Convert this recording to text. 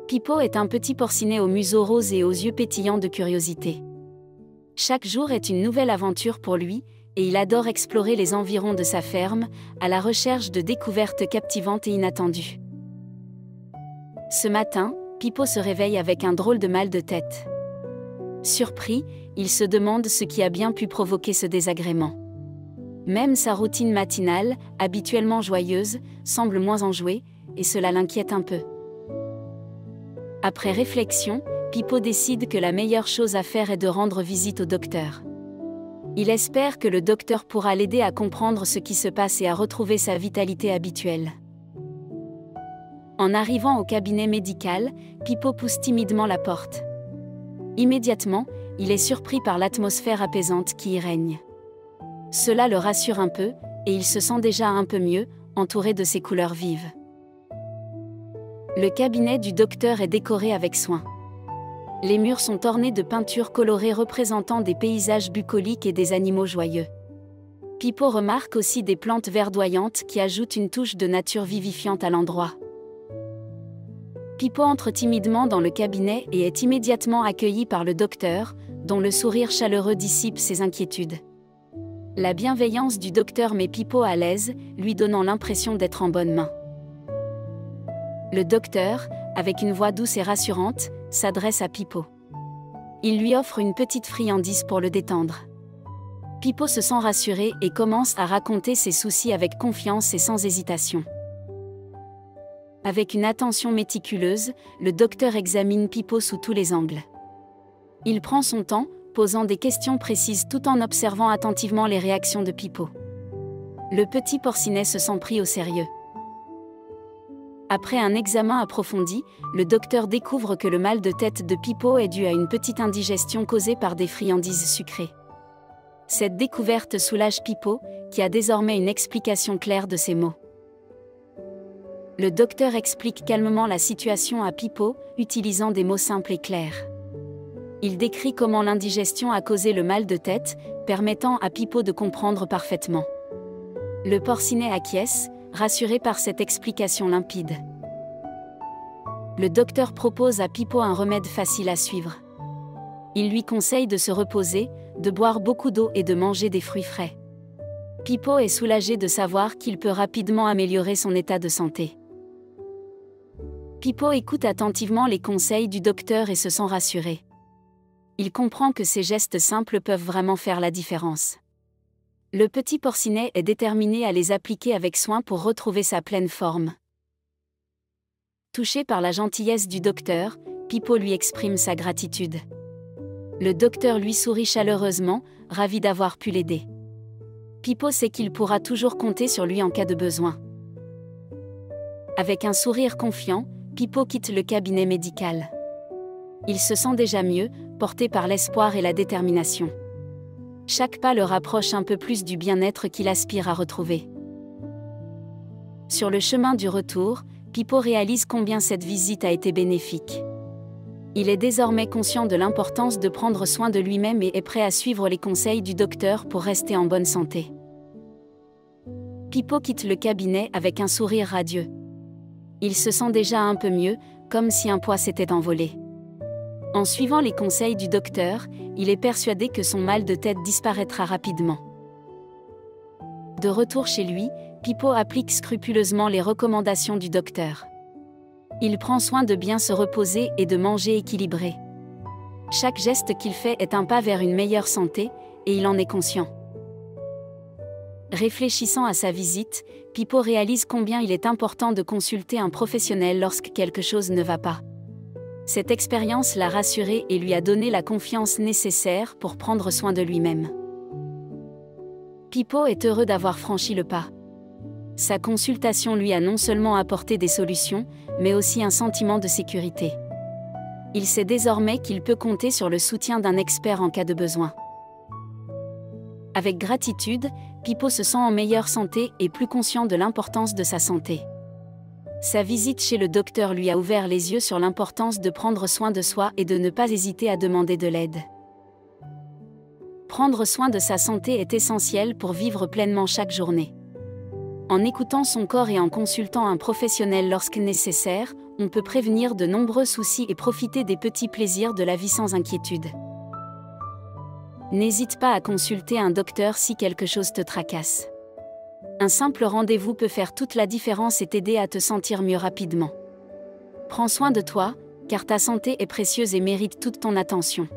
Pipo est un petit porcinet au museau rose et aux yeux pétillants de curiosité. Chaque jour est une nouvelle aventure pour lui, et il adore explorer les environs de sa ferme, à la recherche de découvertes captivantes et inattendues. Ce matin, Pipo se réveille avec un drôle de mal de tête. Surpris, il se demande ce qui a bien pu provoquer ce désagrément. Même sa routine matinale, habituellement joyeuse, semble moins enjouée, et cela l'inquiète un peu. Après réflexion, Pipo décide que la meilleure chose à faire est de rendre visite au docteur. Il espère que le docteur pourra l'aider à comprendre ce qui se passe et à retrouver sa vitalité habituelle. En arrivant au cabinet médical, Pipo pousse timidement la porte. Immédiatement, il est surpris par l'atmosphère apaisante qui y règne. Cela le rassure un peu, et il se sent déjà un peu mieux, entouré de ses couleurs vives. Le cabinet du docteur est décoré avec soin. Les murs sont ornés de peintures colorées représentant des paysages bucoliques et des animaux joyeux. Pipo remarque aussi des plantes verdoyantes qui ajoutent une touche de nature vivifiante à l'endroit. Pipo entre timidement dans le cabinet et est immédiatement accueilli par le docteur, dont le sourire chaleureux dissipe ses inquiétudes. La bienveillance du docteur met Pipo à l'aise, lui donnant l'impression d'être en bonne main. Le docteur, avec une voix douce et rassurante, s'adresse à Pipo. Il lui offre une petite friandise pour le détendre. Pipo se sent rassuré et commence à raconter ses soucis avec confiance et sans hésitation. Avec une attention méticuleuse, le docteur examine Pipo sous tous les angles. Il prend son temps, posant des questions précises tout en observant attentivement les réactions de Pipo. Le petit porcinet se sent pris au sérieux. Après un examen approfondi, le docteur découvre que le mal de tête de Pipo est dû à une petite indigestion causée par des friandises sucrées. Cette découverte soulage Pipo, qui a désormais une explication claire de ses maux. Le docteur explique calmement la situation à Pipo, utilisant des mots simples et clairs. Il décrit comment l'indigestion a causé le mal de tête, permettant à Pipo de comprendre parfaitement. Le porcinet acquiesce, rassuré par cette explication limpide. Le docteur propose à Pipo un remède facile à suivre. Il lui conseille de se reposer, de boire beaucoup d'eau et de manger des fruits frais. Pipo est soulagé de savoir qu'il peut rapidement améliorer son état de santé. Pipo écoute attentivement les conseils du docteur et se sent rassuré. Il comprend que ces gestes simples peuvent vraiment faire la différence. Le petit porcinet est déterminé à les appliquer avec soin pour retrouver sa pleine forme. Touché par la gentillesse du docteur, Pipo lui exprime sa gratitude. Le docteur lui sourit chaleureusement, ravi d'avoir pu l'aider. Pipo sait qu'il pourra toujours compter sur lui en cas de besoin. Avec un sourire confiant, Pipo quitte le cabinet médical. Il se sent déjà mieux, porté par l'espoir et la détermination. Chaque pas le rapproche un peu plus du bien-être qu'il aspire à retrouver. Sur le chemin du retour, Pipo réalise combien cette visite a été bénéfique. Il est désormais conscient de l'importance de prendre soin de lui-même et est prêt à suivre les conseils du docteur pour rester en bonne santé. Pipo quitte le cabinet avec un sourire radieux. Il se sent déjà un peu mieux, comme si un poids s'était envolé. En suivant les conseils du docteur, il est persuadé que son mal de tête disparaîtra rapidement. De retour chez lui, Pipo applique scrupuleusement les recommandations du docteur. Il prend soin de bien se reposer et de manger équilibré. Chaque geste qu'il fait est un pas vers une meilleure santé, et il en est conscient. Réfléchissant à sa visite, Pipo réalise combien il est important de consulter un professionnel lorsque quelque chose ne va pas. Cette expérience l'a rassuré et lui a donné la confiance nécessaire pour prendre soin de lui-même. Pipo est heureux d'avoir franchi le pas. Sa consultation lui a non seulement apporté des solutions, mais aussi un sentiment de sécurité. Il sait désormais qu'il peut compter sur le soutien d'un expert en cas de besoin. Avec gratitude, Pipo se sent en meilleure santé et plus conscient de l'importance de sa santé. Sa visite chez le docteur lui a ouvert les yeux sur l'importance de prendre soin de soi et de ne pas hésiter à demander de l'aide. Prendre soin de sa santé est essentiel pour vivre pleinement chaque journée. En écoutant son corps et en consultant un professionnel lorsque nécessaire, on peut prévenir de nombreux soucis et profiter des petits plaisirs de la vie sans inquiétude. N'hésite pas à consulter un docteur si quelque chose te tracasse. Un simple rendez-vous peut faire toute la différence et t'aider à te sentir mieux rapidement. Prends soin de toi, car ta santé est précieuse et mérite toute ton attention.